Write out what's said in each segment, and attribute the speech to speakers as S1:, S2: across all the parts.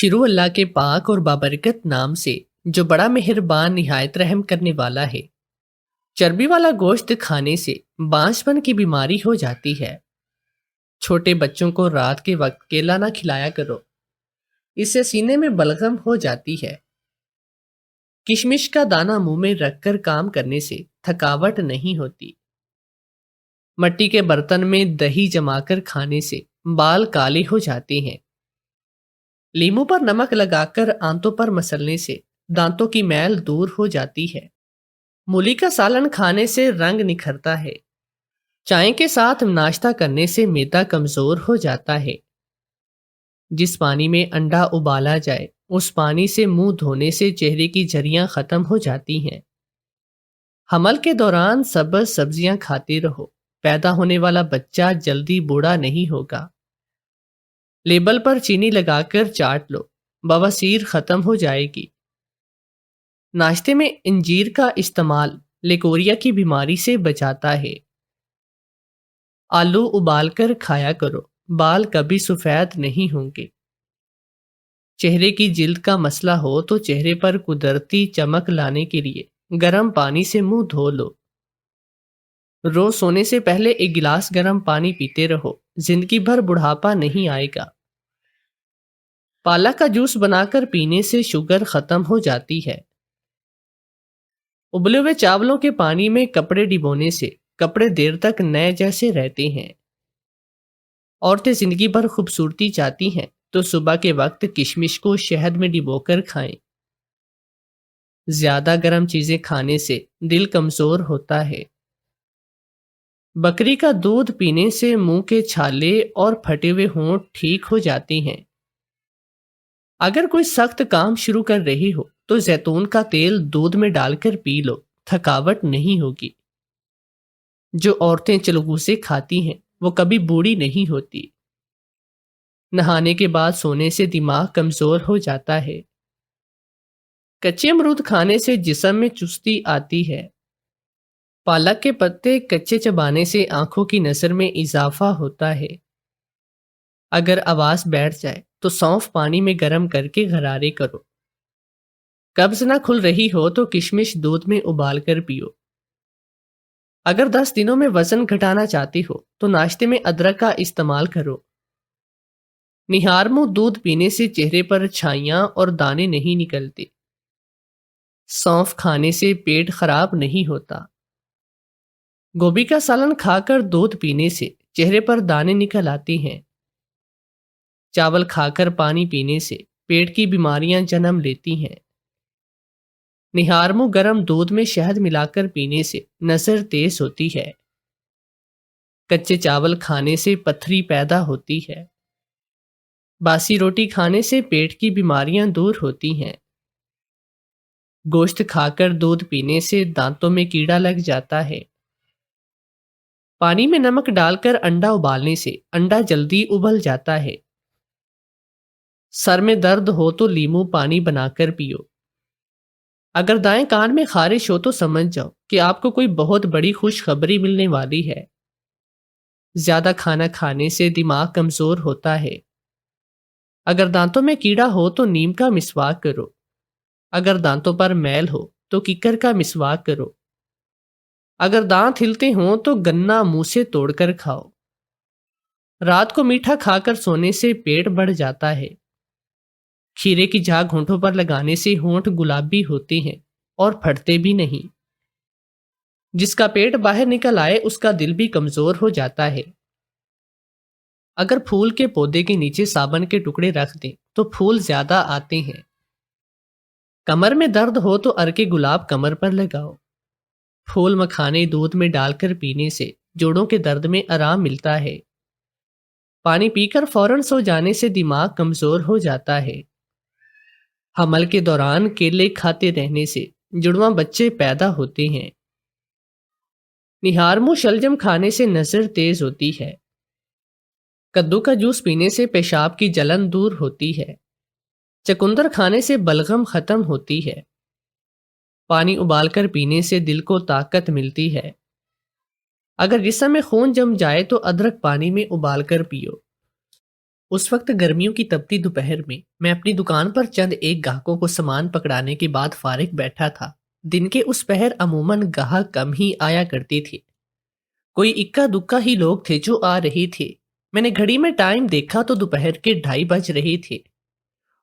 S1: شروع اللہ کے پاک اور بابرکت نام سے جو بڑا مہربان نہایت رحم کرنے والا ہے۔ چربی والا گوشت کھانے سے بانس پن کی بیماری ہو جاتی ہے۔ چھوٹے بچوں کو رات کے وقت کیلا نہ کھلایا کرو، اس سے سینے میں بلغم ہو جاتی ہے۔ کشمش کا دانہ منہ میں رکھ کر کام کرنے سے تھکاوٹ نہیں ہوتی۔ مٹی کے برتن میں دہی جما کر کھانے سے بال کالے ہو جاتے ہیں۔ لیمو پر نمک لگا کر آنتوں پر مسلنے سے دانتوں کی میل دور ہو جاتی ہے۔ مولی کا سالن کھانے سے رنگ نکھرتا ہے۔ چائے کے ساتھ ناشتہ کرنے سے معدہ کمزور ہو جاتا ہے۔ جس پانی میں انڈا ابالا جائے اس پانی سے منہ دھونے سے چہرے کی جھریاں ختم ہو جاتی ہیں۔ حمل کے دوران سبز سبزیاں کھاتے رہو، پیدا ہونے والا بچہ جلدی بوڑھا نہیں ہوگا۔ لیبل پر چینی لگا کر چاٹ لو، بواسیر ختم ہو جائے گی۔ ناشتے میں انجیر کا استعمال لیکوریا کی بیماری سے بچاتا ہے۔ آلو ابال کر کھایا کرو، بال کبھی سفید نہیں ہوں گے۔ چہرے کی جلد کا مسئلہ ہو تو چہرے پر قدرتی چمک لانے کے لیے گرم پانی سے منہ دھو لو۔ روز سونے سے پہلے ایک گلاس گرم پانی پیتے رہو، زندگی بھر بڑھاپا نہیں آئے گا۔ پالک کا جوس بنا کر پینے سے شوگر ختم ہو جاتی ہے۔ ابلے ہوئے چاولوں کے پانی میں کپڑے ڈبونے سے کپڑے دیر تک نئے جیسے رہتے ہیں۔ عورتیں زندگی بھر خوبصورتی چاہتی ہیں تو صبح کے وقت کشمش کو شہد میں ڈبو کر کھائیں۔ زیادہ گرم چیزیں کھانے سے دل کمزور ہوتا ہے۔ بکری کا دودھ پینے سے منہ کے چھالے اور پھٹے ہوئے ہونٹ ٹھیک ہو جاتے ہیں۔ اگر کوئی سخت کام شروع کر رہی ہو تو زیتون کا تیل دودھ میں ڈال کر پی لو، تھکاوٹ نہیں ہوگی۔ جو عورتیں چلغوزے کھاتی ہیں وہ کبھی بوڑھی نہیں ہوتی۔ نہانے کے بعد سونے سے دماغ کمزور ہو جاتا ہے۔ کچے امرود کھانے سے جسم میں چستی آتی ہے۔ پالک کے پتے کچے چبانے سے آنکھوں کی نظر میں اضافہ ہوتا ہے۔ اگر آواز بیٹھ جائے تو سونف پانی میں گرم کر کے غرارے کرو۔ قبض نہ کھل رہی ہو تو کشمش دودھ میں ابال کر پیو۔ اگر 10 دنوں میں وزن گھٹانا چاہتی ہو تو ناشتے میں ادرک کا استعمال کرو۔ نہار منہ دودھ پینے سے چہرے پر چھائیاں اور دانے نہیں نکلتے۔ سونف کھانے سے پیٹ خراب نہیں ہوتا۔ گوبھی کا سالن کھا کر دودھ پینے سے چہرے پر دانے نکل آتے ہیں۔ چاول کھا کر پانی پینے سے پیٹ کی بیماریاں جنم لیتی ہیں۔ نہار منہ گرم دودھ میں شہد ملا کر پینے سے نظر تیز ہوتی ہے۔ کچے چاول کھانے سے پتھری پیدا ہوتی ہے۔ باسی روٹی کھانے سے پیٹ کی بیماریاں دور ہوتی ہیں۔ گوشت کھا کر دودھ پینے سے دانتوں میں کیڑا لگ جاتا ہے۔ پانی میں نمک ڈال کر انڈا ابالنے سے انڈا جلدی ابل جاتا ہے۔ سر میں درد ہو تو لیمو پانی بنا کر پیو۔ اگر دائیں کان میں خارش ہو تو سمجھ جاؤ کہ آپ کو کوئی بہت بڑی خوشخبری ملنے والی ہے۔ زیادہ کھانا کھانے سے دماغ کمزور ہوتا ہے۔ اگر دانتوں میں کیڑا ہو تو نیم کا مسواک کرو۔ اگر دانتوں پر میل ہو تو ککر کا مسواک کرو۔ اگر دانت ہلتے ہوں تو گنا منہ سے توڑ کر کھاؤ۔ رات کو میٹھا کھا کر سونے سے پیٹ بڑھ جاتا ہے۔ کھیرے کی جھاگ ہونٹوں پر لگانے سے ہونٹ گلابی ہوتے ہیں اور پھٹتے بھی نہیں۔ جس کا پیٹ باہر نکل آئے اس کا دل بھی کمزور ہو جاتا ہے۔ اگر پھول کے پودے کے نیچے صابن کے ٹکڑے رکھ دیں تو پھول زیادہ آتے ہیں۔ کمر میں درد ہو تو ارکے گلاب کمر پر لگاؤ۔ پھول مکھانے دودھ میں ڈال کر پینے سے جوڑوں کے درد میں آرام ملتا ہے۔ پانی پی کر فوراً سو جانے سے دماغ کمزور ہو جاتا ہے۔ حمل کے دوران کیلے کھاتے رہنے سے جڑواں بچے پیدا ہوتے ہیں۔ نہار منہ شلجم کھانے سے نظر تیز ہوتی ہے۔ کدو کا جوس پینے سے پیشاب کی جلن دور ہوتی ہے۔ چقندر کھانے سے بلغم ختم ہوتی ہے۔ پانی ابال کر پینے سے دل کو طاقت ملتی ہے۔ اگر جسم میں خون جم جائے تو ادرک پانی میں ابال کر پیو۔ اس وقت گرمیوں کی تپتی دوپہر میں اپنی دکان پر چند ایک گاہکوں کو سامان پکڑانے کے بعد فارغ بیٹھا تھا۔ دن کے اس پہر عموماً گاہک کم ہی آیا کرتے تھے، کوئی اکا دکا ہی لوگ تھے جو آ رہے تھے۔ میں نے گھڑی میں ٹائم دیکھا تو دوپہر کے 2:30 بج رہے تھے،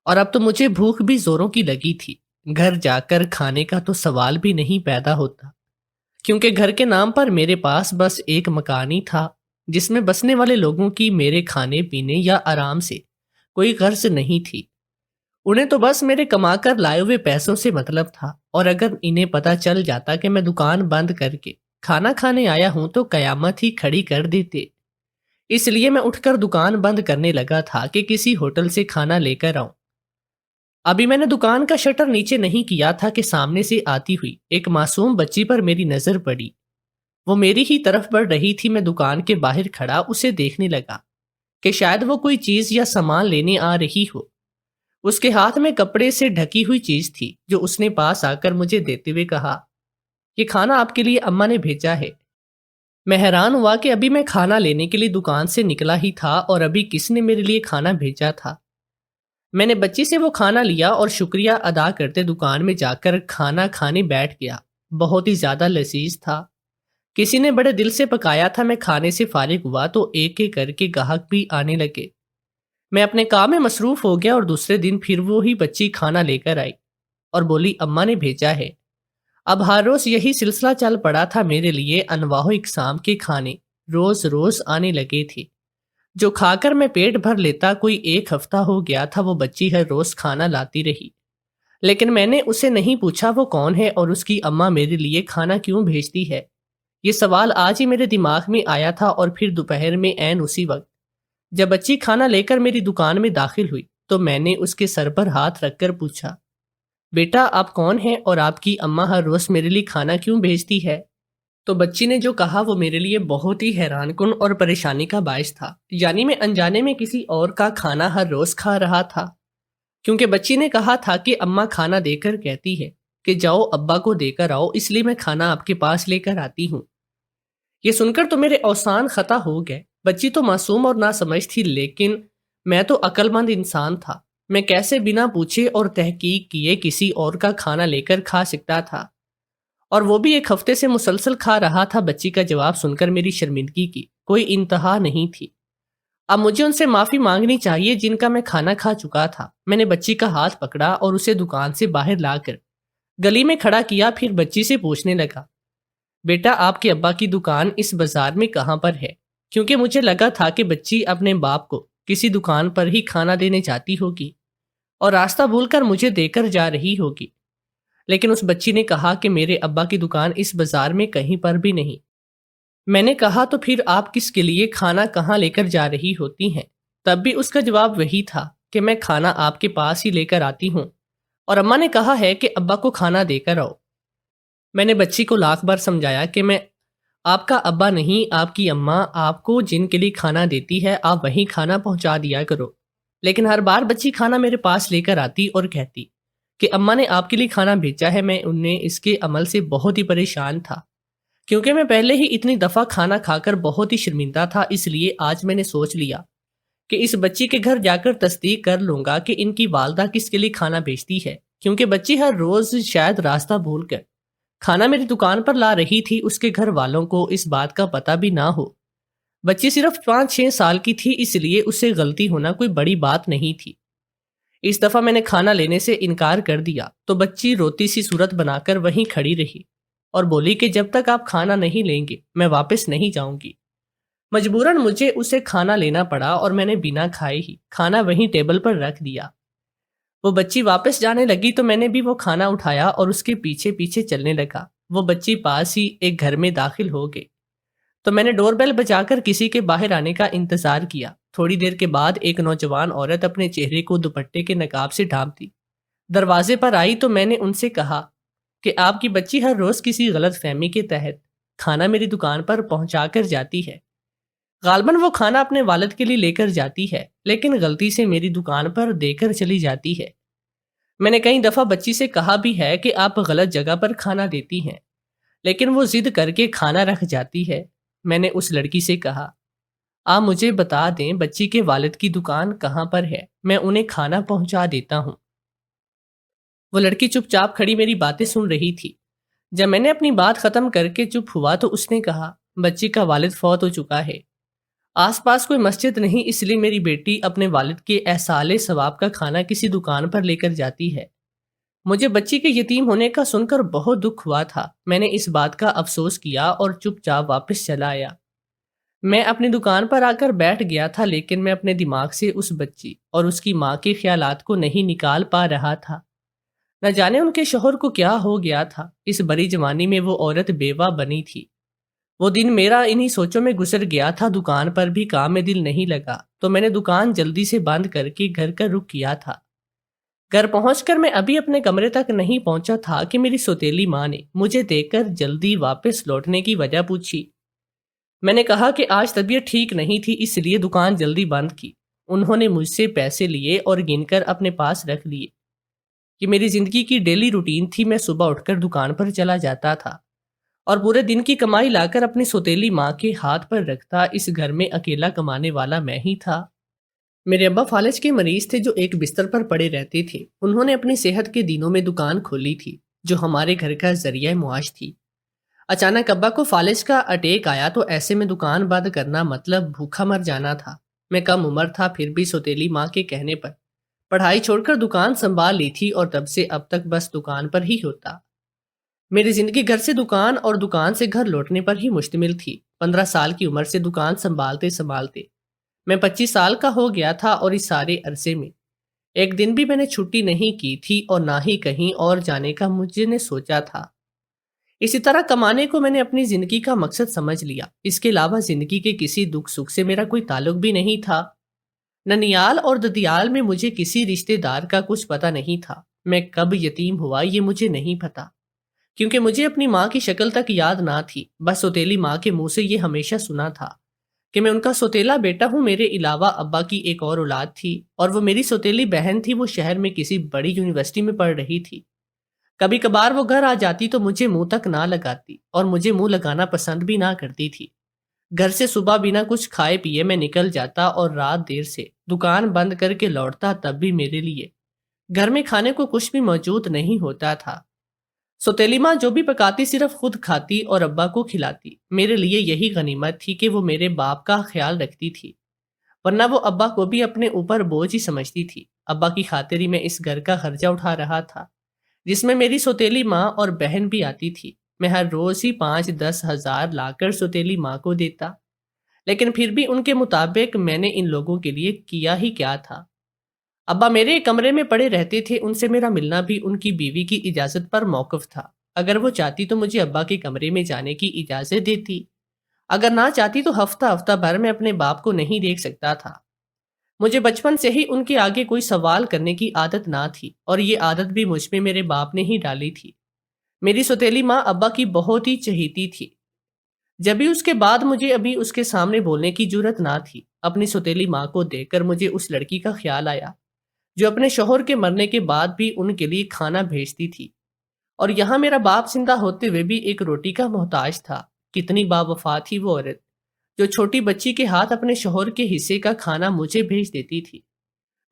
S1: اور اب تو مجھے بھوک بھی زوروں کی لگی تھی۔ گھر جا کر کھانے کا تو سوال بھی نہیں پیدا ہوتا، کیونکہ گھر کے نام پر میرے پاس بس ایک مکان ہی تھا، جس میں بسنے والے لوگوں کی میرے کھانے پینے یا آرام سے کوئی غرض نہیں تھی۔ انہیں تو بس میرے کما کر لائے ہوئے پیسوں سے مطلب تھا، اور اگر انہیں پتا چل جاتا کہ میں دکان بند کر کے کھانا کھانے آیا ہوں تو قیامت ہی کھڑی کر دیتے۔ اس لیے میں اٹھ کر دکان بند کرنے لگا تھا کہ کسی ہوٹل سے کھانا لے کر آؤں۔ ابھی میں نے دکان کا شٹر نیچے نہیں کیا تھا کہ سامنے سے آتی ہوئی ایک معصوم بچی پر میری نظر پڑی۔ وہ میری ہی طرف بڑھ رہی تھی۔ میں دکان کے باہر کھڑا اسے دیکھنے لگا کہ شاید وہ کوئی چیز یا سامان لینے آ رہی ہو۔ اس کے ہاتھ میں کپڑے سے ڈھکی ہوئی چیز تھی جو اس نے پاس آ کر مجھے دیتے ہوئے کہا، یہ کھانا آپ کے لیے اماں نے بھیجا ہے۔ میں حیران ہوا کہ ابھی میں کھانا لینے کے لیے دکان سے نکلا ہی تھا اور ابھی کس نے میرے لیے کھانا بھیجا تھا۔ میں نے بچی سے وہ کھانا لیا اور شکریہ ادا کرتے دکان میں جا کر کھانا کھانے بیٹھ گیا۔ بہت ہی زیادہ لذیذ تھا، کسی نے بڑے دل سے پکایا تھا۔ میں کھانے سے فارغ ہوا تو ایک ایک کر کے گاہک بھی آنے لگے۔ میں اپنے کام میں مصروف ہو گیا اور دوسرے دن پھر وہی بچی کھانا لے کر آئی اور بولی، اماں نے بھیجا ہے۔ اب ہر روز یہی سلسلہ چل پڑا تھا۔ میرے لیے انواع و اقسام کے کھانے روز روز آنے لگے تھے، جو کھا کر میں پیٹ بھر لیتا۔ کوئی ایک ہفتہ ہو گیا تھا وہ بچی ہر روز کھانا لاتی رہی، لیکن میں نے اسے نہیں پوچھا وہ کون ہے اور اس کی اماں میرے لیے کھانا کیوں بھیجتی ہے۔ یہ سوال آج ہی میرے دماغ میں آیا تھا، اور پھر دوپہر میں عین اسی وقت جب بچی کھانا لے کر میری دکان میں داخل ہوئی تو میں نے اس کے سر پر ہاتھ رکھ کر پوچھا، بیٹا آپ کون ہیں اور آپ کی اماں ہر روز میرے لیے کھانا کیوں بھیجتی ہے؟ تو بچی نے جو کہا وہ میرے لیے بہت ہی حیران کن اور پریشانی کا باعث تھا۔ یعنی میں انجانے میں کسی اور کا کھانا ہر روز کھا رہا تھا، کیونکہ بچی نے کہا تھا کہ اماں کھانا دے کر کہتی ہے کہ جاؤ ابا کو دے کر آؤ، اس لیے میں کھانا آپ کے پاس لے کر آتی ہوں۔ یہ سن کر تو میرے اوسان خطا ہو گئے۔ بچی تو معصوم اور ناسمجھ تھی، لیکن میں تو عقل مند انسان تھا۔ میں کیسے بنا پوچھے اور تحقیق کیے کسی اور کا کھانا لے کر کھا سکتا تھا، اور وہ بھی ایک ہفتے سے مسلسل کھا رہا تھا۔ بچی کا جواب سن کر میری شرمندگی کی کوئی انتہا نہیں تھی۔ اب مجھے ان سے معافی مانگنی چاہیے جن کا میں کھانا کھا چکا تھا۔ میں نے بچی کا ہاتھ پکڑا اور اسے دکان سے باہر لا کر گلی میں کھڑا کیا، پھر بچی سے پوچھنے لگا، بیٹا آپ کے ابا کی دکان اس بازار میں کہاں پر ہے؟ کیونکہ مجھے لگا تھا کہ بچی اپنے باپ کو کسی دکان پر ہی کھانا دینے جاتی ہوگی اور راستہ بھول کر مجھے دے کر جا رہی ہوگی، لیکن اس بچی نے کہا کہ میرے ابا کی دکان اس بازار میں کہیں پر بھی نہیں۔ میں نے کہا تو پھر آپ کس کے لیے کھانا کہاں لے کر جا رہی ہوتی ہیں؟ تب بھی اس کا جواب وہی تھا کہ میں کھانا آپ کے پاس ہی لے کر آتی ہوں، اور اماں نے کہا ہے کہ ابا کو کھانا دے کر آؤ۔ میں نے بچی کو لاکھ بار سمجھایا کہ میں آپ کا ابا نہیں، آپ کی اماں آپ کو جن کے لیے کھانا دیتی ہے آپ وہیں کھانا پہنچا دیا کرو، لیکن ہر بار بچی کھانا میرے پاس لے کر آتی اور کہتی کہ اماں نے آپ کے لیے کھانا بھیجا ہے۔ میں انہیں اس کے عمل سے بہت ہی پریشان تھا، کیونکہ میں پہلے ہی اتنی دفعہ کھانا کھا کر بہت ہی شرمندہ تھا۔ اس لیے آج میں نے سوچ لیا کہ اس بچی کے گھر جا کر تصدیق کر لوں گا کہ ان کی والدہ کس کے لیے کھانا بھیجتی ہے، کیونکہ بچی ہر روز شاید راستہ بھول کر کھانا میری دکان پر لا رہی تھی، اس کے گھر والوں کو اس بات کا پتہ بھی نہ ہو۔ بچی صرف 5-6 سال کی تھی، اس لیے اس سے غلطی ہونا کوئی بڑی بات نہیں تھی۔ اس دفعہ میں نے کھانا لینے سے انکار کر دیا تو بچی روتی سی صورت بنا کر وہیں کھڑی رہی اور بولی کہ جب تک آپ کھانا نہیں لیں گے میں واپس نہیں جاؤں گی۔ مجبوراً مجھے اسے کھانا لینا پڑا اور میں نے بنا کھائے ہی کھانا وہیں ٹیبل پر رکھ دیا۔ وہ بچی واپس جانے لگی تو میں نے بھی وہ کھانا اٹھایا اور اس کے پیچھے پیچھے چلنے لگا۔ وہ بچی پاس ہی ایک گھر میں داخل ہو گئی تو میں نے ڈور بیل بجا کر کسی کے باہر آنے کا انتظار کیا۔ تھوڑی دیر کے بعد ایک نوجوان عورت اپنے چہرے کو دوپٹے کے نقاب سے ڈھانپ دی دروازے پر آئی تو میں نے ان سے کہا کہ آپ کی بچی ہر روز کسی غلط فہمی کے تحت کھانا میری دکان پر پہنچا کر جاتی ہے۔ غالباً وہ کھانا اپنے والد کے لیے لے کر جاتی ہے، لیکن غلطی سے میری دکان پر دے کر چلی جاتی ہے۔ میں نے کئی دفعہ بچی سے کہا بھی ہے کہ آپ غلط جگہ پر کھانا دیتی ہیں، لیکن وہ ضد کر کے کھانا رکھ جاتی ہے۔ میں نے اس لڑکی سے کہا، آپ مجھے بتا دیں بچی کے والد کی دکان کہاں پر ہے، میں انہیں کھانا پہنچا دیتا ہوں۔ وہ لڑکی چپ چاپ کھڑی میری باتیں سن رہی تھی۔ جب میں نے اپنی بات ختم کر کے چپ ہوا تو اس نے کہا، بچی کا والد فوت ہو چکا ہے، آس پاس کوئی مسجد نہیں، اس لیے میری بیٹی اپنے والد کے احصال ثواب کا کھانا کسی دکان پر لے کر جاتی ہے۔ مجھے بچی کے یتیم ہونے کا سن کر بہت دکھ ہوا تھا۔ میں نے اس بات کا افسوس کیا اور چپ چاپ واپس چلا آیا۔ میں اپنی دکان پر آ کر بیٹھ گیا تھا، لیکن میں اپنے دماغ سے اس بچی اور اس کی ماں کے خیالات کو نہیں نکال پا رہا تھا۔ نہ جانے ان کے شوہر کو کیا ہو گیا تھا، اس بڑی جوانی میں وہ عورت بیوہ بنی تھی۔ وہ دن میرا انہی سوچوں میں گزر گیا تھا، دکان پر بھی کام میں دل نہیں لگا، تو میں نے دکان جلدی سے بند کر کے گھر کا رخ کیا تھا۔ گھر پہنچ کر میں ابھی اپنے کمرے تک نہیں پہنچا تھا کہ میری سوتیلی ماں نے مجھے دیکھ کر جلدی واپس لوٹنے کی وجہ پوچھی۔ میں نے کہا کہ آج طبیعت ٹھیک نہیں تھی، اس لیے دکان جلدی بند کی۔ انہوں نے مجھ سے پیسے لیے اور گن کر اپنے پاس رکھ لیے۔ یہ میری زندگی کی ڈیلی روٹین تھی، میں صبح اٹھ کر دکان پر چلا جاتا تھا اور پورے دن کی کمائی لا کر اپنی سوتیلی ماں کے ہاتھ پر رکھتا۔ اس گھر میں اکیلا کمانے والا میں ہی تھا۔ میرے ابا فالج کے مریض تھے جو ایک بستر پر پڑے رہتے تھے۔ انہوں نے اپنی صحت کے دنوں میں دکان کھولی تھی جو ہمارے گھر کا ذریعہ معاش تھی۔ اچانک ابا کو فالج کا اٹیک آیا تو ایسے میں دکان بند کرنا مطلب بھوکا مر جانا تھا۔ میں کم عمر تھا، پھر بھی سوتیلی ماں کے کہنے پر پڑھائی چھوڑ کر دکان سنبھال لی تھی اور تب سے اب تک بس دکان پر ہی ہوتا۔ میری زندگی گھر سے دکان اور دکان سے گھر لوٹنے پر ہی مشتمل تھی۔ 15 سال کی عمر سے دکان سنبھالتے سنبھالتے میں 25 سال کا ہو گیا تھا، اور اس سارے عرصے میں ایک دن بھی میں نے چھٹی نہیں کی تھی اور نہ ہی کہیں اور جانے کا مجھے نے سوچا تھا۔ اسی طرح کمانے کو میں نے اپنی زندگی کا مقصد سمجھ لیا۔ اس کے علاوہ زندگی کے کسی دکھ سکھ سے میرا کوئی تعلق بھی نہیں تھا۔ ننیال اور ددیال میں مجھے کسی رشتے دار کا کچھ پتہ نہیں تھا۔ میں کب یتیم ہوا یہ مجھے نہیں پتا، کیونکہ مجھے اپنی ماں کی شکل تک یاد نہ تھی۔ بس سوتیلی ماں کے منہ سے یہ ہمیشہ سنا تھا کہ میں ان کا سوتیلا بیٹا ہوں۔ میرے علاوہ ابا کی ایک اور اولاد تھی اور وہ میری سوتیلی بہن تھی۔ وہ شہر میں کسی بڑی یونیورسٹی میں پڑھ رہی تھی۔ کبھی کبھار وہ گھر آ جاتی تو مجھے منہ تک نہ لگاتی، اور مجھے منہ لگانا پسند بھی نہ کرتی تھی۔ گھر سے صبح بنا کچھ کھائے پیے میں نکل جاتا اور رات دیر سے دکان بند کر کے لوٹتا، تب بھی میرے لیے گھر میں کھانے کو کچھ بھی موجود نہیں ہوتا تھا۔ سوتیلی ماں جو بھی پکاتی صرف خود کھاتی اور ابا کو کھلاتی۔ میرے لیے یہی غنیمت تھی کہ وہ میرے باپ کا خیال رکھتی تھی، ورنہ وہ ابا کو بھی اپنے اوپر بوجھ ہی سمجھتی تھی۔ ابا کی خاطر ہی میں اس گھر کا خرچہ اٹھا رہا تھا، جس میں میری سوتیلی ماں اور بہن بھی آتی تھی۔ میں ہر روز ہی 5-10 ہزار لا کر سوتیلی ماں کو دیتا، لیکن پھر بھی ان کے مطابق میں نے ان لوگوں کے لیے کیا ہی کیا تھا۔ ابا میرے کمرے میں پڑے رہتے تھے، ان سے میرا ملنا بھی ان کی بیوی کی اجازت پر موقف تھا۔ اگر وہ چاہتی تو مجھے ابا کے کمرے میں جانے کی اجازت دیتی، اگر نہ چاہتی تو ہفتہ ہفتہ بھر میں اپنے باپ کو نہیں دیکھ سکتا تھا۔ مجھے بچپن سے ہی ان کے آگے کوئی سوال کرنے کی عادت نہ تھی، اور یہ عادت بھی مجھ میں میرے باپ نے ہی ڈالی تھی۔ میری سوتیلی ماں ابا کی بہت ہی چہیتی تھی، جب بھی اس کے بعد مجھے ابھی اس کے سامنے بولنے کی جرت نہ تھی۔ اپنی سوتیلی ماں کو دیکھ کر مجھے اس لڑکی کا خیال آیا جو اپنے شوہر کے مرنے کے بعد بھی ان کے لیے کھانا بھیجتی تھی، اور یہاں میرا باپ زندہ ہوتے ہوئے بھی ایک روٹی کا محتاج تھا۔ کتنی باوفا تھی وہ عورت جو چھوٹی بچی کے ہاتھ اپنے شوہر کے حصے کا کھانا مجھے بھیج دیتی تھی۔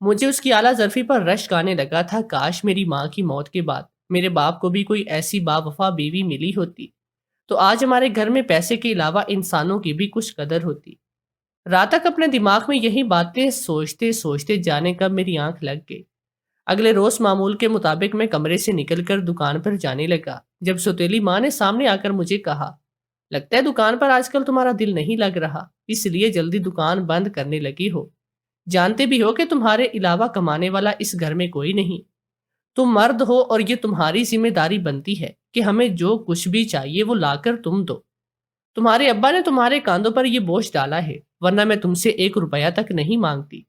S1: مجھے اس کی اعلیٰ ظرفی پر رشک آنے لگا تھا۔ کاش میری ماں کی موت کے بعد میرے باپ کو بھی کوئی ایسی باوفا بیوی ملی ہوتی تو آج ہمارے گھر میں پیسے کے علاوہ انسانوں کی بھی کچھ قدر ہوتی۔ رات تک اپنے دماغ میں یہی باتیں سوچتے سوچتے جانے کب میری آنکھ لگ گئی۔ اگلے روز معمول کے مطابق میں کمرے سے نکل کر دکان پر جانے لگا، جب سوتیلی ماں نے سامنے آ کر مجھے کہا، لگتا ہے دکان پر آج کل تمہارا دل نہیں لگ رہا، اس لیے جلدی دکان بند کرنے لگی ہو۔ جانتے بھی ہو کہ تمہارے علاوہ کمانے والا اس گھر میں کوئی نہیں۔ تم مرد ہو اور یہ تمہاری ذمہ داری بنتی ہے کہ ہمیں جو کچھ بھی چاہیے وہ لا کر تم دو۔ تمہارے ابا نے تمہارے کاندھوں پر یہ بوجھ ڈالا ہے، ورنہ میں تم سے 1 روپیہ تک نہیں مانگتی۔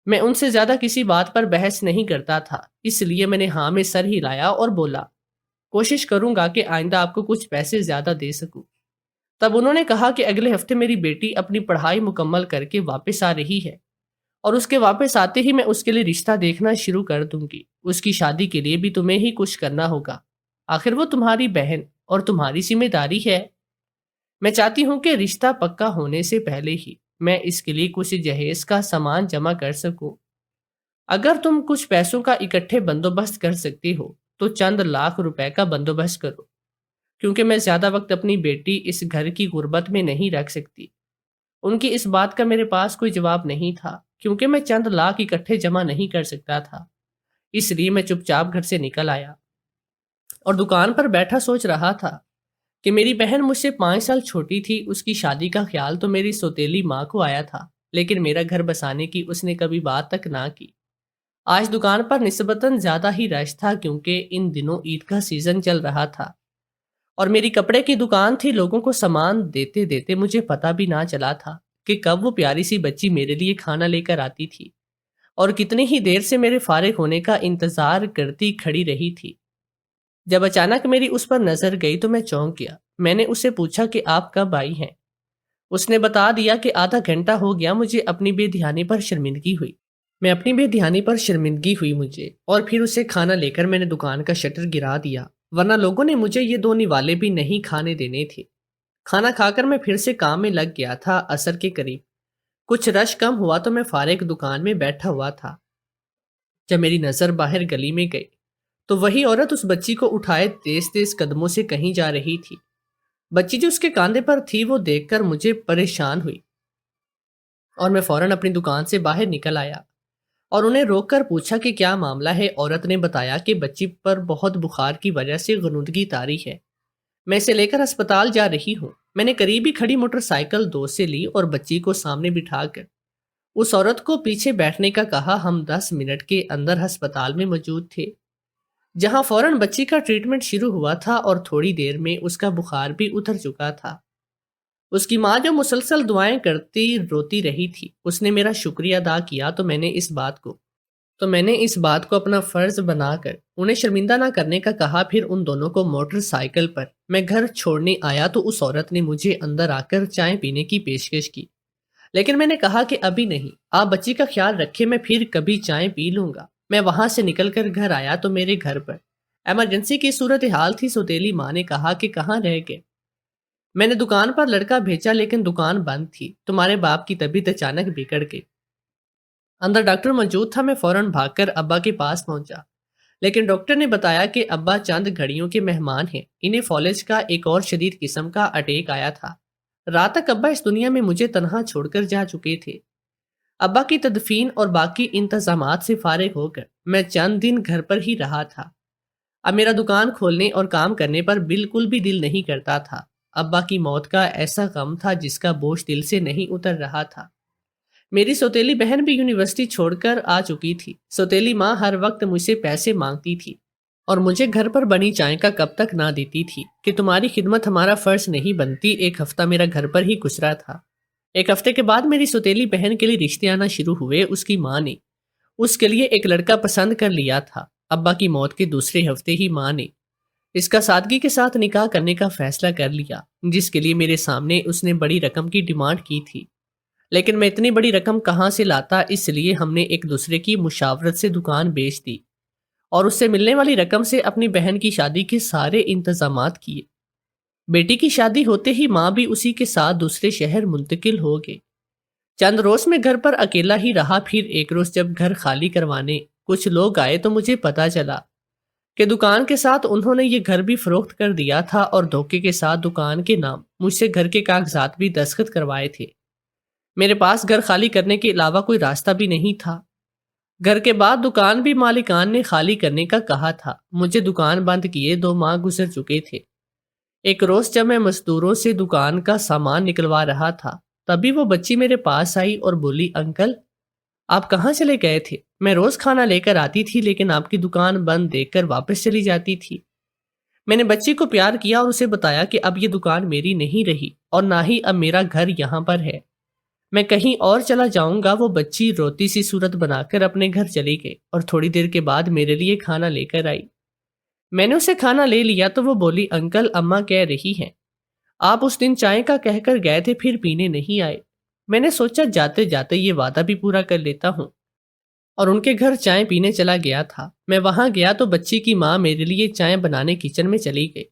S1: میں ان سے زیادہ کسی بات پر بحث نہیں کرتا تھا، اس لیے میں نے ہاں میں سر ہلایا اور بولا، کوشش کروں گا کہ آئندہ آپ کو کچھ پیسے زیادہ دے سکوں۔ تب انہوں نے کہا کہ اگلے ہفتے میری بیٹی اپنی پڑھائی مکمل کر کے واپس آ رہی ہے، اور اس کے واپس آتے ہی میں اس کے لیے رشتہ دیکھنا شروع کر دوں گی۔ اس کی شادی کے لیے بھی تمہیں ہی کچھ کرنا ہوگا، آخر وہ تمہاری بہن اور تمہاری ذمہ داری ہے۔ میں چاہتی ہوں کہ رشتہ پکا ہونے سے پہلے ہی میں اس کے لیے کچھ جہیز کا سامان جمع کر سکوں۔ اگر تم کچھ پیسوں کا اکٹھے بندوبست کر سکتی ہو تو چند لاکھ روپے کا بندوبست کرو، کیونکہ میں زیادہ وقت اپنی بیٹی اس گھر کی غربت میں نہیں رکھ سکتی۔ ان کی اس بات کا میرے پاس کوئی جواب نہیں تھا، کیونکہ میں چند لاکھ اکٹھے جمع نہیں کر سکتا تھا۔ اس لیے میں چپ چاپ گھر سے نکل آیا اور دکان پر بیٹھا سوچ رہا تھا کہ میری بہن مجھ سے 5 سال چھوٹی تھی۔ اس کی شادی کا خیال تو میری سوتیلی ماں کو آیا تھا، لیکن میرا گھر بسانے کی اس نے کبھی بات تک نہ کی۔ آج دکان پر نسبتاً زیادہ ہی رش تھا، کیونکہ ان دنوں عید کا سیزن چل رہا تھا اور میری کپڑے کی دکان تھی۔ لوگوں کو سامان دیتے دیتے مجھے پتہ بھی نہ چلا تھا کہ کب وہ پیاری سی بچی میرے لیے کھانا لے کر آتی تھی اور کتنی ہی دیر سے میرے فارغ ہونے کا انتظار کرتی کھڑی رہی تھی۔ جب اچانک میری اس پر نظر گئی تو میں چونک گیا۔ میں نے اسے پوچھا کہ آپ کب آئی ہیں؟ اس نے بتا دیا کہ آدھا گھنٹہ ہو گیا۔ مجھے اپنی بے دھیانی پر شرمندگی ہوئی مجھے، اور پھر اسے کھانا لے کر میں نے دکان کا شٹر گرا دیا، ورنہ لوگوں نے مجھے یہ 2 نوالے بھی نہیں کھانے دینے تھے۔ کھانا کھا کر میں پھر سے کام میں لگ گیا تھا۔ عصر کے قریب کچھ رش کم ہوا تو میں فارغ دکان میں بیٹھا ہوا تھا۔ جب میری نظر باہر گلی میں گئی تو وہی عورت اس بچی کو اٹھائے تیز تیز قدموں سے کہیں جا رہی تھی۔ بچی جو اس کے کاندھے پر تھی وہ دیکھ کر مجھے پریشان ہوئی اور میں فوراً اپنی دکان سے باہر نکل آیا اور انہیں روک کر پوچھا کہ کیا معاملہ ہے۔ عورت نے بتایا کہ بچی پر بہت بخار کی وجہ سے غنودگی طاری ہے، میں اسے لے کر ہسپتال جا رہی ہوں۔ میں نے قریب ہی کھڑی موٹر سائیکل دوست سے لی اور بچی کو سامنے بٹھا کر اس عورت کو پیچھے بیٹھنے کا کہا۔ ہم 10 منٹ کے اندر ہسپتال میں موجود تھے، جہاں فوراً بچی کا ٹریٹمنٹ شروع ہوا تھا اور تھوڑی دیر میں اس کا بخار بھی اتر چکا تھا۔ اس کی ماں جو مسلسل دعائیں کرتی روتی رہی تھی، اس نے میرا شکریہ ادا کیا تو میں نے اس بات کو اپنا فرض بنا کر انہیں شرمندہ نہ کرنے کا کہا۔ پھر ان دونوں کو موٹر سائیکل پر میں گھر چھوڑنے آیا تو اس عورت نے مجھے اندر آ کر چائے پینے کی پیشکش کی، لیکن میں نے کہا کہ ابھی نہیں، آپ بچی کا خیال رکھیں، میں پھر کبھی چائے پی لوں گا۔ میں وہاں سے نکل کر گھر آیا تو میرے گھر پر ایمرجنسی کی صورتحال تھی۔ سوتیلی ماں نے کہا کہ کہاں رہ گئے؟ میں نے دکان پر لڑکا بھیجا لیکن دکان بند تھی۔ تمہارے باپ کی طبیعت اچانک بگڑ گئی، اندر ڈاکٹر موجود تھا۔ میں فوراً بھاگ کر ابا کے پاس پہنچا، لیکن ڈاکٹر نے بتایا کہ ابا چند گھڑیوں کے مہمان ہیں، انہیں فالج کا ایک اور شدید قسم کا اٹیک آیا تھا۔ رات تک ابا اس دنیا میں مجھے تنہا چھوڑ کر جا چکے تھے۔ ابا کی تدفین اور باقی انتظامات سے فارغ ہو کر میں چند دن گھر پر ہی رہا تھا۔ اب میرا دکان کھولنے اور کام کرنے پر بالکل بھی دل نہیں کرتا تھا۔ ابا کی موت کا ایسا غم تھا جس کا بوجھ دل سے نہیں اتر رہا تھا۔ میری سوتیلی بہن بھی یونیورسٹی چھوڑ کر آ چکی تھی۔ سوتیلی ماں ہر وقت مجھ سے پیسے مانگتی تھی اور مجھے گھر پر بنی چائے کا کب تک نہ دیتی تھی کہ تمہاری خدمت ہمارا فرض نہیں بنتی۔ ایک ہفتہ میرا گھر پر ہی گزرا تھا۔ ایک ہفتے کے بعد میری سوتیلی بہن کے لیے رشتے آنا شروع ہوئے۔ اس کی ماں نے اس کے لیے ایک لڑکا پسند کر لیا تھا۔ ابا کی موت کے دوسرے ہفتے ہی ماں نے اس کا سادگی کے ساتھ نکاح کرنے کا فیصلہ کر لیا، جس کے لیے میرے سامنے اس نے بڑی رقم کی ڈیمانڈ کی تھی، لیکن میں اتنی بڑی رقم کہاں سے لاتا؟ اس لیے ہم نے ایک دوسرے کی مشاورت سے دکان بیچ دی اور اس سے ملنے والی رقم سے اپنی بہن کی شادی کے سارے انتظامات کیے۔ بیٹی کی شادی ہوتے ہی ماں بھی اسی کے ساتھ دوسرے شہر منتقل ہو گئے۔ چند روز میں گھر پر اکیلا ہی رہا۔ پھر ایک روز جب گھر خالی کروانے کچھ لوگ آئے تو مجھے پتا چلا کہ دکان کے ساتھ انہوں نے یہ گھر بھی فروخت کر دیا تھا اور دھوکے کے ساتھ دکان کے نام مجھ سے گھر کے کاغذات بھی دستخط کروائے تھے۔ میرے پاس گھر خالی کرنے کے علاوہ کوئی راستہ بھی نہیں تھا۔ گھر کے بعد دکان بھی مالکان نے خالی کرنے کا کہا تھا۔ مجھے دکان بند کیے 2 ماہ گزر چکے تھے۔ ایک روز جب میں مزدوروں سے دکان کا سامان نکلوا رہا تھا، تبھی وہ بچی میرے پاس آئی اور بولی، انکل آپ کہاں چلے گئے تھے؟ میں روز کھانا لے کر آتی تھی لیکن آپ کی دکان بند دیکھ کر واپس چلی جاتی تھی۔ میں نے بچی کو پیار کیا اور اسے بتایا کہ اب یہ دکان میری نہیں رہی اور نہ ہی اب میرا گھر یہاں پر ہے، میں کہیں اور چلا جاؤں گا۔ وہ بچی روتی سی صورت بنا کر اپنے گھر چلی گئی اور تھوڑی دیر کے بعد میرے لیے کھانا لے کر آئی۔ میں نے اسے کھانا لے لیا تو وہ بولی، انکل اماں کہہ رہی ہیں آپ اس دن چائے کا کہہ کر گئے تھے پھر پینے نہیں آئے۔ میں نے سوچا جاتے جاتے یہ وعدہ بھی پورا کر لیتا ہوں اور ان کے گھر چائے پینے چلا گیا تھا۔ میں وہاں گیا تو بچی کی ماں میرے لیے چائے بنانے کچن میں چلی گئی۔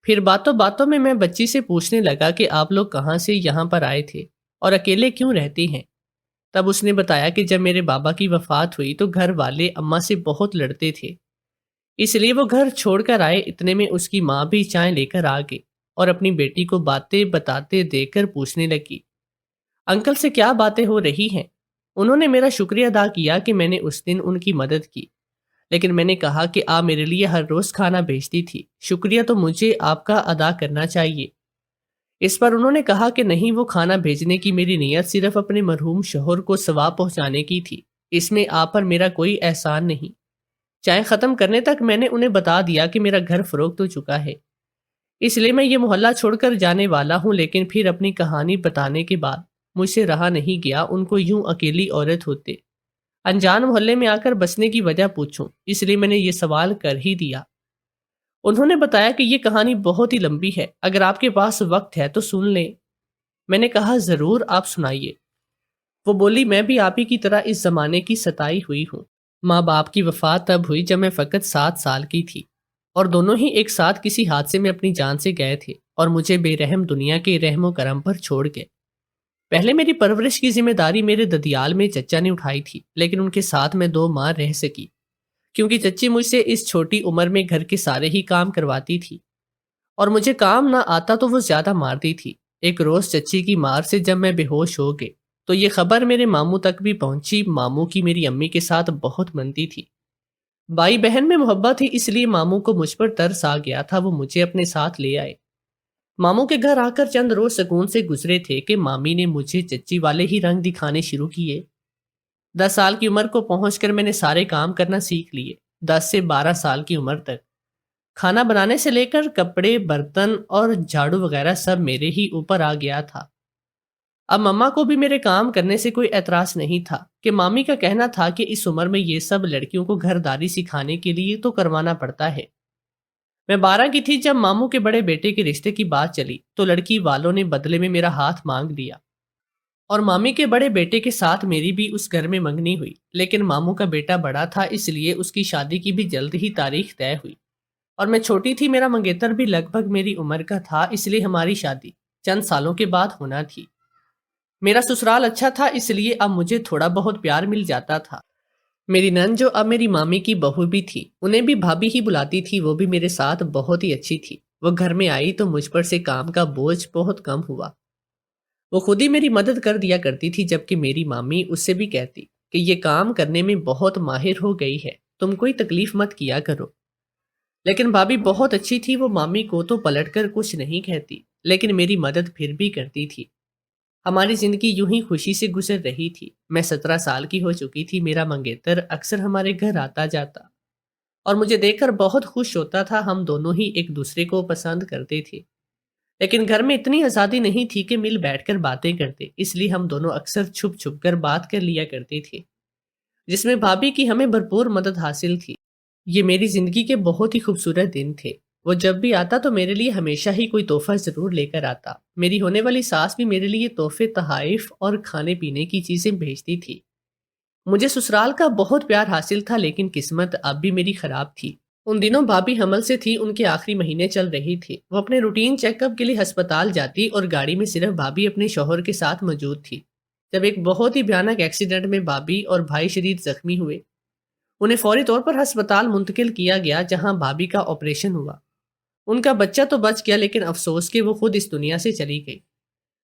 S1: پھر باتوں باتوں میں بچی سے پوچھنے لگا کہ آپ لوگ کہاں سے یہاں پر آئے تھے۔ اور اکیلے کیوں رہتے ہیں؟ تب اس نے بتایا کہ جب میرے بابا کی وفات ہوئی تو گھر والے اماں سے بہت لڑتے تھے، اس لیے وہ گھر چھوڑ کر آئے۔ اتنے میں اس کی ماں بھی چائے لے کر آ گئی اور اپنی بیٹی کو باتیں بتاتے دیکھ کر پوچھنے لگی، انکل سے کیا باتیں ہو رہی ہیں؟ انہوں نے میرا شکریہ ادا کیا کہ میں نے اس دن ان کی مدد کی، لیکن میں نے کہا کہ آپ میرے لیے ہر روز کھانا بھیجتی تھی، شکریہ تو مجھے آپ کا ادا کرنا چاہیے۔ اس پر انہوں نے کہا کہ نہیں، وہ کھانا بھیجنے کی میری نیت صرف اپنے مرحوم شوہر کو ثواب پہنچانے کی تھی، اس میں آپ پر میرا کوئی احسان نہیں۔ چائے ختم کرنے تک میں نے انہیں بتا دیا کہ میرا گھر فروخت ہو چکا ہے، اس لیے میں یہ محلہ چھوڑ کر جانے والا ہوں۔ لیکن پھر اپنی کہانی بتانے کے بعد مجھ سے رہا نہیں گیا ان کو یوں اکیلی عورت ہوتے انجان محلے میں آ کر بسنے کی وجہ پوچھوں، اس لیے میں نے یہ سوال کر ہی دیا۔ انہوں نے بتایا کہ یہ کہانی بہت ہی لمبی ہے، اگر آپ کے پاس وقت ہے تو سن لیں۔ میں نے کہا ضرور، آپ سنائیے۔ وہ بولی، میں بھی آپ ہی کی طرح اس زمانے کی ستائی ہوئی ہوں۔ ماں باپ کی وفات تب ہوئی جب میں فقط 7 سال کی تھی، اور دونوں ہی ایک ساتھ کسی حادثے میں اپنی جان سے گئے تھے اور مجھے بے رحم دنیا کے رحم و کرم پر چھوڑ گئے۔ پہلے میری پرورش کی ذمہ داری میرے ددیال میں چچا نے اٹھائی تھی، لیکن ان کے ساتھ میں 2 ماہ رہ سکی، کیونکہ چچی مجھ سے اس چھوٹی عمر میں گھر کے سارے ہی کام کرواتی تھی، اور مجھے کام نہ آتا تو وہ زیادہ مارتی تھی۔ ایک روز چچی کی مار سے جب میں بے ہوش ہو گئے تو یہ خبر میرے ماموں تک بھی پہنچی۔ ماموں کی میری امی کے ساتھ بہت بنتی تھی، بھائی بہن میں محبت تھی، اس لیے ماموں کو مجھ پر ترس آ گیا تھا، وہ مجھے اپنے ساتھ لے آئے۔ ماموں کے گھر آ کر چند روز سکون سے گزرے تھے کہ مامی نے مجھے چچی والے ہی رنگ دکھانے شروع کیے۔ 10 سال کی عمر کو پہنچ کر میں نے سارے کام کرنا سیکھ لیے۔ 10 سے 12 سال کی عمر تک کھانا بنانے سے لے کر کپڑے، برتن اور جھاڑو وغیرہ سب میرے ہی اوپر آ گیا تھا۔ اب مما کو بھی میرے کام کرنے سے کوئی اعتراض نہیں تھا، کہ مامی کا کہنا تھا کہ اس عمر میں یہ سب لڑکیوں کو گھرداری سکھانے کے لیے تو کروانا پڑتا ہے۔ میں 12 کی تھی جب ماموں کے بڑے بیٹے کے رشتے کی بات چلی تو لڑکی والوں نے بدلے میں میرا ہاتھ مانگ لیا، اور مامی کے بڑے بیٹے کے ساتھ میری بھی اس گھر میں منگنی ہوئی۔ لیکن ماموں کا بیٹا بڑا تھا، اس لیے اس کی شادی کی بھی جلد ہی تاریخ طے ہوئی، اور میں چھوٹی تھی، میرا منگیتر بھی لگ بھگ میری عمر کا تھا، اس لیے ہماری شادی چند سالوں کے بعد ہونا تھی۔ میرا سسرال اچھا تھا، اس لیے اب مجھے تھوڑا بہت پیار مل جاتا تھا۔ میری نند جو اب میری مامی کی بہو بھی تھی، انہیں بھی بھابھی ہی بلاتی تھی، وہ بھی میرے ساتھ بہت ہی اچھی تھی۔ وہ گھر میں آئی تو مجھ پر سے کام کا بوجھ بہت کم ہوا۔ وہ خود ہی میری مدد کر دیا کرتی تھی، جبکہ میری مامی اس سے بھی کہتی کہ یہ کام کرنے میں بہت ماہر ہو گئی ہے، تم کوئی تکلیف مت کیا کرو۔ لیکن بھابھی بہت اچھی تھی، وہ مامی کو تو پلٹ کر کچھ نہیں کہتی، لیکن میری مدد پھر بھی کرتی تھی۔ ہماری زندگی یوں ہی خوشی سے گزر رہی تھی۔ میں 17 سال کی ہو چکی تھی، میرا منگیتر اکثر ہمارے گھر آتا جاتا اور مجھے دیکھ کر بہت خوش ہوتا تھا۔ ہم دونوں ہی ایک دوسرے کو پسند کرتے تھے، لیکن گھر میں اتنی آزادی نہیں تھی کہ مل بیٹھ کر باتیں کرتے، اس لیے ہم دونوں اکثر چھپ چھپ کر بات کر لیا کرتے تھے، جس میں بھابھی کی ہمیں بھرپور مدد حاصل تھی۔ یہ میری زندگی کے بہت ہی خوبصورت دن تھے۔ وہ جب بھی آتا تو میرے لیے ہمیشہ ہی کوئی تحفہ ضرور لے کر آتا۔ میری ہونے والی ساس بھی میرے لیے تحفے، تحائف اور کھانے پینے کی چیزیں بھیجتی تھی۔ مجھے سسرال کا بہت پیار حاصل تھا، لیکن قسمت اب بھی میری خراب تھی۔ ان دنوں بھابھی حمل سے تھی، ان کے آخری مہینے چل رہی تھی۔ وہ اپنے روٹین چیک اپ کے لیے ہسپتال جاتی اور گاڑی میں صرف بھابھی اپنے شوہر کے ساتھ موجود تھی۔ جب ایک بہت ہی بھیانک ایکسیڈنٹ میں بھابھی اور بھائی شدید زخمی ہوئے، انہیں فوری طور پر ہسپتال منتقل کیا گیا، جہاں بھابھی کا آپریشن ہوا۔ ان کا بچہ تو بچ گیا، لیکن افسوس کہ وہ خود اس دنیا سے چلی گئی۔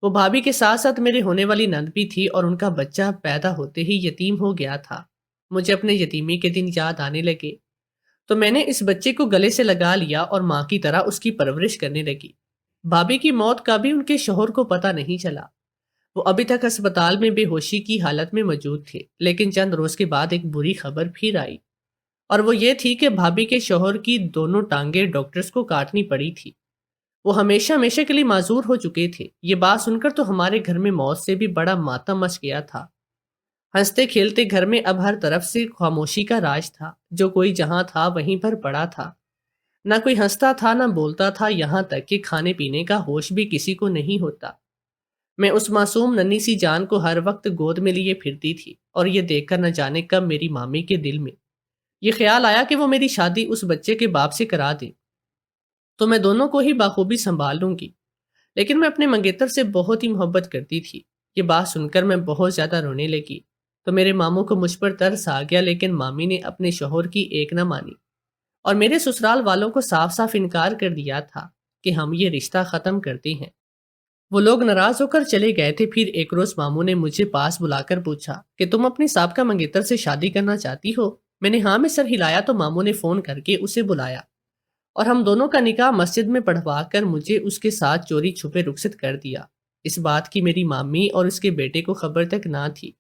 S1: وہ بھابھی کے ساتھ ساتھ میرے ہونے والی نند بھی تھی، اور ان کا بچہ پیدا ہوتے ہی یتیم ہو گیا تھا۔ مجھے اپنے یتیمی کے دن یاد آنے لگے تو میں نے اس بچے کو گلے سے لگا لیا اور ماں کی طرح اس کی پرورش کرنے لگی۔ بھابھی کی موت کا بھی ان کے شوہر کو پتہ نہیں چلا۔ وہ ابھی تک ہسپتال میں بے ہوشی کی حالت میں موجود تھے، لیکن چند روز کے بعد ایک بری خبر پھر آئی، اور وہ یہ تھی کہ بھابھی کے شوہر کی دونوں ٹانگیں ڈاکٹرز کو کاٹنی پڑی تھی۔ وہ ہمیشہ ہمیشہ کے لیے معذور ہو چکے تھے۔ یہ بات سن کر تو ہمارے گھر میں موت سے بھی بڑا ماتم مچ گیا تھا۔ ہنستے کھیلتے گھر میں اب ہر طرف سے خاموشی کا راج تھا۔ جو کوئی جہاں تھا وہیں پر پڑا تھا، نہ کوئی ہنستا تھا نہ بولتا تھا، یہاں تک کہ کھانے پینے کا ہوش بھی کسی کو نہیں ہوتا۔ میں اس معصوم ننھی سی جان کو ہر وقت گود میں لیے پھرتی تھی، اور یہ دیکھ کر نہ جانے کب میری مامی کے دل میں یہ خیال آیا کہ وہ میری شادی اس بچے کے باپ سے کرا دے تو میں دونوں کو ہی بخوبی سنبھال لوں گی۔ لیکن میں اپنے منگیتر سے بہت ہی محبت کرتی تھی۔ یہ بات سن کر میں بہت زیادہ رونے لگی تو میرے ماموں کو مجھ پر ترس آ گیا، لیکن مامی نے اپنے شوہر کی ایک نہ مانی اور میرے سسرال والوں کو صاف صاف انکار کر دیا تھا کہ ہم یہ رشتہ ختم کرتے ہیں۔ وہ لوگ ناراض ہو کر چلے گئے تھے۔ پھر ایک روز ماموں نے مجھے پاس بلا کر پوچھا کہ تم اپنی سابقہ منگیتر سے شادی کرنا چاہتی ہو؟ میں نے ہاں میں سر ہلایا تو ماموں نے فون کر کے اسے بلایا اور ہم دونوں کا نکاح مسجد میں پڑھوا کر مجھے اس کے ساتھ چوری چھپے رخصت کر دیا۔ اس بات کی میری مامی اور اس کے بیٹے کو خبر تک نہ تھی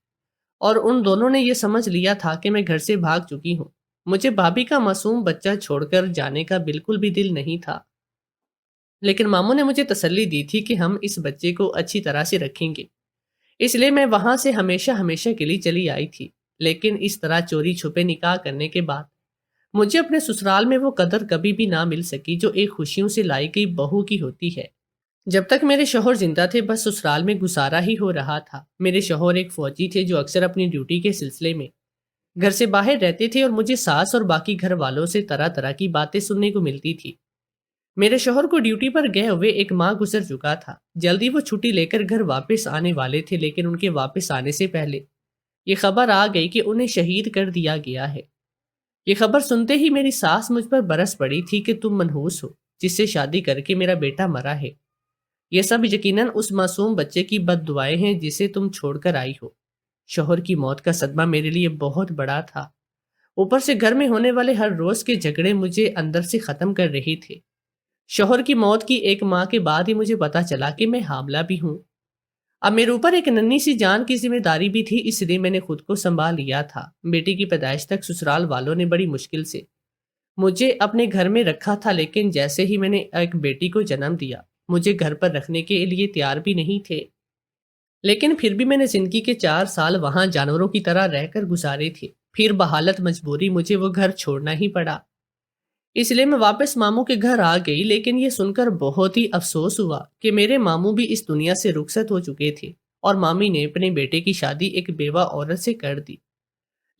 S1: اور ان دونوں نے یہ سمجھ لیا تھا کہ میں گھر سے بھاگ چکی ہوں۔ مجھے بھابھی کا معصوم بچہ چھوڑ کر جانے کا بالکل بھی دل نہیں تھا، لیکن ماموں نے مجھے تسلی دی تھی کہ ہم اس بچے کو اچھی طرح سے رکھیں گے، اس لیے میں وہاں سے ہمیشہ ہمیشہ کے لیے چلی آئی تھی۔ لیکن اس طرح چوری چھپے نکاح کرنے کے بعد مجھے اپنے سسرال میں وہ قدر کبھی بھی نہ مل سکی جو ایک خوشیوں سے لائی گئی بہو کی ہوتی ہے۔ جب تک میرے شوہر زندہ تھے بس سسرال میں گزارا ہی ہو رہا تھا۔ میرے شوہر ایک فوجی تھے جو اکثر اپنی ڈیوٹی کے سلسلے میں گھر سے باہر رہتے تھے اور مجھے ساس اور باقی گھر والوں سے طرح طرح کی باتیں سننے کو ملتی تھی۔ میرے شوہر کو ڈیوٹی پر گئے ہوئے ایک ماہ گزر چکا تھا۔ جلدی وہ چھٹی لے کر گھر واپس آنے والے تھے، لیکن ان کے واپس آنے سے پہلے یہ خبر آ گئی کہ انہیں شہید کر دیا گیا ہے۔ یہ خبر سنتے ہی میری ساس مجھ پر برس پڑی تھی کہ تم منحوس ہو، جس سے شادی کر کے میرا بیٹا مرا ہے۔ یہ سب یقیناً اس معصوم بچے کی بد دعائیں ہیں جسے تم چھوڑ کر آئی ہو۔ شوہر کی موت کا صدمہ میرے لیے بہت بڑا تھا، اوپر سے گھر میں ہونے والے ہر روز کے جھگڑے مجھے اندر سے ختم کر رہے تھے۔ شوہر کی موت کی ایک ماہ کے بعد ہی مجھے پتا چلا کہ میں حاملہ بھی ہوں۔ اب میرے اوپر ایک ننھی سی جان کی ذمہ داری بھی تھی، اس لیے میں نے خود کو سنبھال لیا تھا۔ بیٹی کی پیدائش تک سسرال والوں نے بڑی مشکل سے مجھے اپنے گھر میں رکھا تھا، لیکن جیسے ہی میں نے ایک بیٹی کو جنم دیا مجھے گھر پر رکھنے کے لیے تیار بھی نہیں تھے۔ لیکن پھر بھی میں نے زندگی کے 4 سال وہاں جانوروں کی طرح رہ کر گزارے تھے۔ پھر بحالت مجبوری مجھے وہ گھر چھوڑنا ہی پڑا، اس لیے میں واپس ماموں کے گھر آ گئی۔ لیکن یہ سن کر بہت ہی افسوس ہوا کہ میرے ماموں بھی اس دنیا سے رخصت ہو چکے تھے اور مامی نے اپنے بیٹے کی شادی ایک بیوہ عورت سے کر دی۔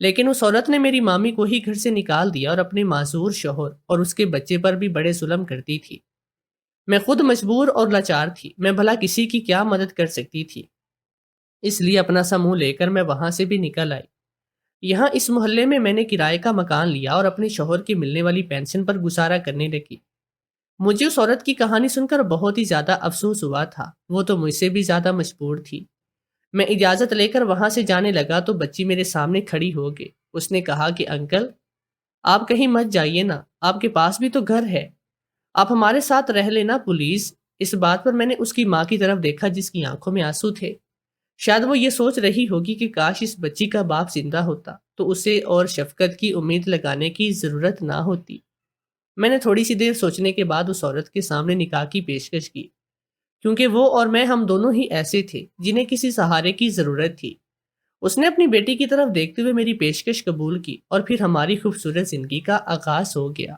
S1: لیکن اس عورت نے میری مامی کو ہی گھر سے نکال دیا اور اپنے معذور شوہر اور اس کے بچے پر بھی بڑے ظلم کرتی تھی۔ میں خود مجبور اور لاچار تھی، میں بھلا کسی کی کیا مدد کر سکتی تھی؟ اس لیے اپنا سا منہ لے کر میں وہاں سے بھی نکل آئی۔ یہاں اس محلے میں نے کرائے کا مکان لیا اور اپنے شوہر کی ملنے والی پینشن پر گزارا کرنے لگی۔ مجھے اس عورت کی کہانی سن کر بہت ہی زیادہ افسوس ہوا تھا، وہ تو مجھ سے بھی زیادہ مجبور تھی۔ میں اجازت لے کر وہاں سے جانے لگا تو بچی میرے سامنے کھڑی ہو گئی۔ اس نے کہا کہ انکل آپ کہیں مت جائیے نا، آپ کے پاس بھی تو گھر ہے، آپ ہمارے ساتھ رہ لینا پلیز۔ اس بات پر میں نے اس کی ماں کی طرف دیکھا جس کی آنکھوں میں آنسو تھے۔ شاید وہ یہ سوچ رہی ہوگی کہ کاش اس بچی کا باپ زندہ ہوتا تو اسے اور شفقت کی امید لگانے کی ضرورت نہ ہوتی۔ میں نے تھوڑی سی دیر سوچنے کے بعد اس عورت کے سامنے نکاح کی پیشکش کی، کیونکہ وہ اور میں ہم دونوں ہی ایسے تھے جنہیں کسی سہارے کی ضرورت تھی۔ اس نے اپنی بیٹی کی طرف دیکھتے ہوئے میری پیشکش قبول کی اور پھر ہماری خوبصورت زندگی کا آغاز ہو گیا۔